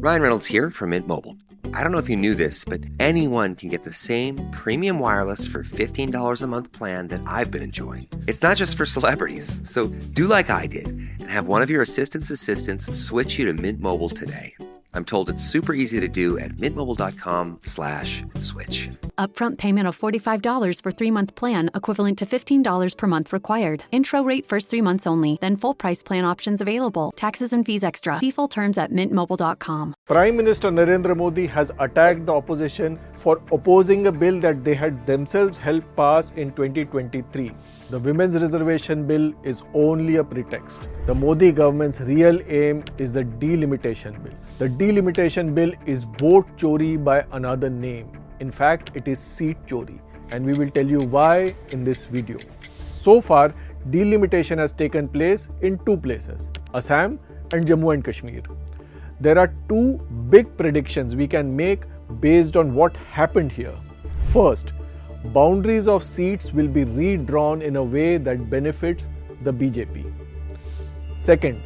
Ryan Reynolds here from Mint Mobile. I don't know if you knew this, but anyone can get the same premium wireless for $15 a month plan that I've been enjoying. It's not just for celebrities. So do like I did and have one of your assistants switch you to Mint Mobile today. I'm told it's super easy to do at mintmobile.com/switch. Upfront payment of $45 for 3-month plan, equivalent to $15 per month required. Intro rate first 3 months only, then full price plan options available. Taxes and fees extra. See full terms at mintmobile.com. Prime Minister Narendra Modi has attacked the opposition for opposing a bill that they had themselves helped pass in 2023. The Women's Reservation Bill is only a pretext. The Modi government's real aim is the delimitation bill. The delimitation bill is vote chori by another name. In fact, it is seat chori, and we will tell you why in this video. So far, delimitation has taken place in 2 places, Assam and Jammu and Kashmir. There are 2 big predictions we can make based on what happened here. First, boundaries of seats will be redrawn in a way that benefits the BJP. Second,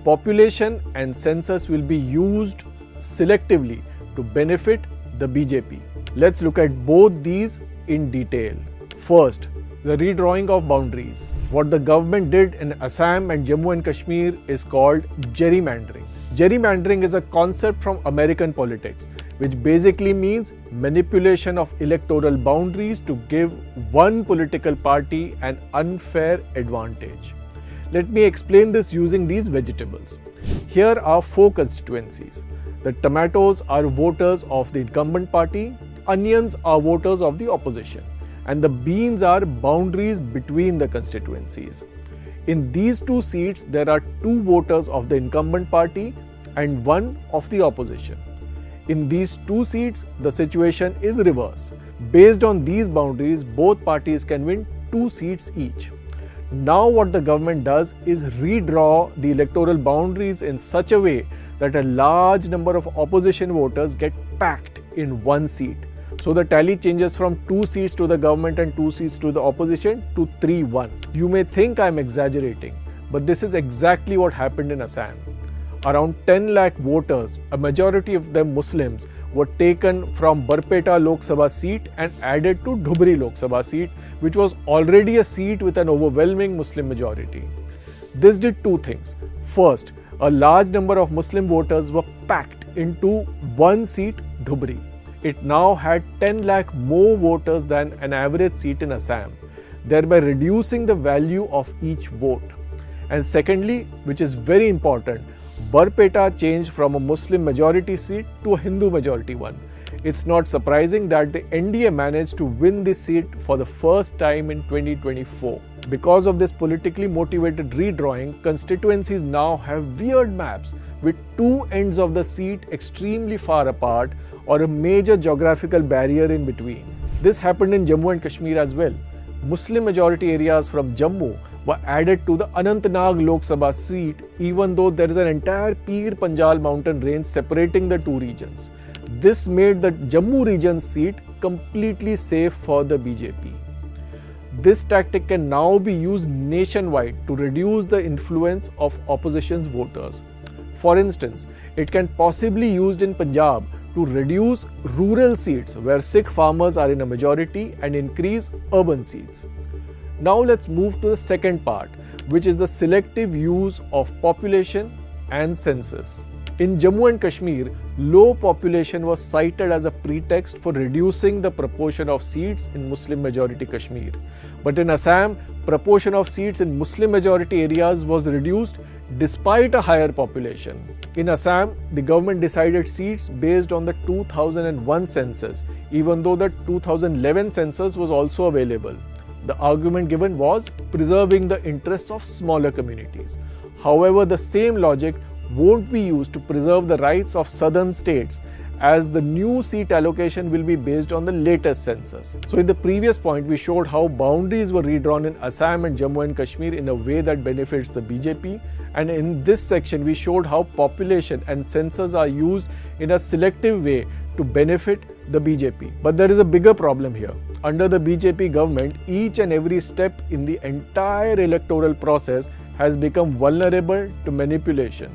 population and census will be used selectively to benefit the BJP. Let's look at both these in detail. First, the redrawing of boundaries. What the government did in Assam and Jammu and Kashmir is called gerrymandering. Gerrymandering is a concept from American politics, which basically means manipulation of electoral boundaries to give one political party an unfair advantage. Let me explain this using these vegetables. Here are 4 constituencies. The tomatoes are voters of the incumbent party, onions are voters of the opposition, and the beans are boundaries between the constituencies. In these 2 seats, there are 2 voters of the incumbent party and 1 of the opposition. In these 2 seats, the situation is reverse. Based on these boundaries, both parties can win 2 seats each. Now what the government does is redraw the electoral boundaries in such a way that a large number of opposition voters get packed in 1 seat. So the tally changes from 2 seats to the government and 2 seats to the opposition to 3-1. You may think I'm exaggerating, but this is exactly what happened in Assam. Around 10 lakh voters, a majority of them Muslims, were taken from Barpeta Lok Sabha seat and added to Dhubri Lok Sabha seat, which was already a seat with an overwhelming Muslim majority. This did 2 things. First, a large number of Muslim voters were packed into 1 seat, Dhubri. It now had 10 lakh more voters than an average seat in Assam, thereby reducing the value of each vote. And secondly, which is very important, Barpeta changed from a Muslim majority seat to a Hindu majority one. It's not surprising that the NDA managed to win this seat for the first time in 2024. Because of this politically motivated redrawing, constituencies now have weird maps with 2 ends of the seat extremely far apart or a major geographical barrier in between. This happened in Jammu and Kashmir as well. Muslim majority areas from Jammu were added to the Anantnag Lok Sabha seat, even though there is an entire Pir Panjal mountain range separating the 2 regions. This made the Jammu region's seat completely safe for the BJP. This tactic can now be used nationwide to reduce the influence of opposition's voters. For instance, it can possibly be used in Punjab to reduce rural seats where Sikh farmers are in a majority and increase urban seats. Now let's move to the second part, which is the selective use of population and census. In Jammu and Kashmir, low population was cited as a pretext for reducing the proportion of seats in Muslim majority Kashmir. But in Assam, proportion of seats in Muslim majority areas was reduced despite a higher population. In Assam, the government decided seats based on the 2001 census, even though the 2011 census was also available. The argument given was preserving the interests of smaller communities. However, the same logic won't be used to preserve the rights of southern states, as the new seat allocation will be based on the latest census. So in the previous point, we showed how boundaries were redrawn in Assam and Jammu and Kashmir in a way that benefits the BJP. And in this section, we showed how population and census are used in a selective way to benefit the BJP. But there is a bigger problem here. Under the BJP government, each and every step in the entire electoral process has become vulnerable to manipulation.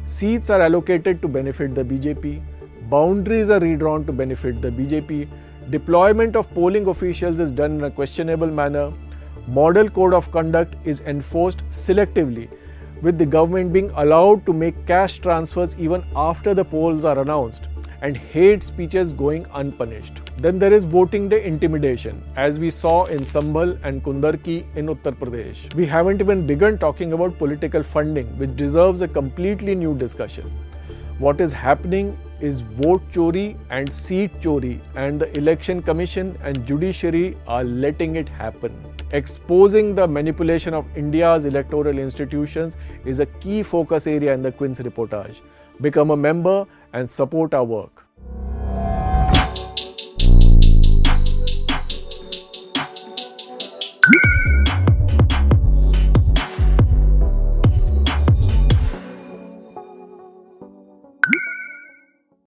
Seats are allocated to benefit the BJP. Boundaries are redrawn to benefit the BJP. Deployment of polling officials is done in a questionable manner. Model code of conduct is enforced selectively, with the government being allowed to make cash transfers even after the polls are announced, and hate speeches going unpunished. Then there is voting day intimidation, as we saw in Sambhal and Kundarki in Uttar Pradesh. We haven't even begun talking about political funding, which deserves a completely new discussion. What is happening is vote chori and seat chori, and the Election Commission and judiciary are letting it happen. Exposing the manipulation of India's electoral institutions is a key focus area in the Quint's reportage. Become a member and support our work.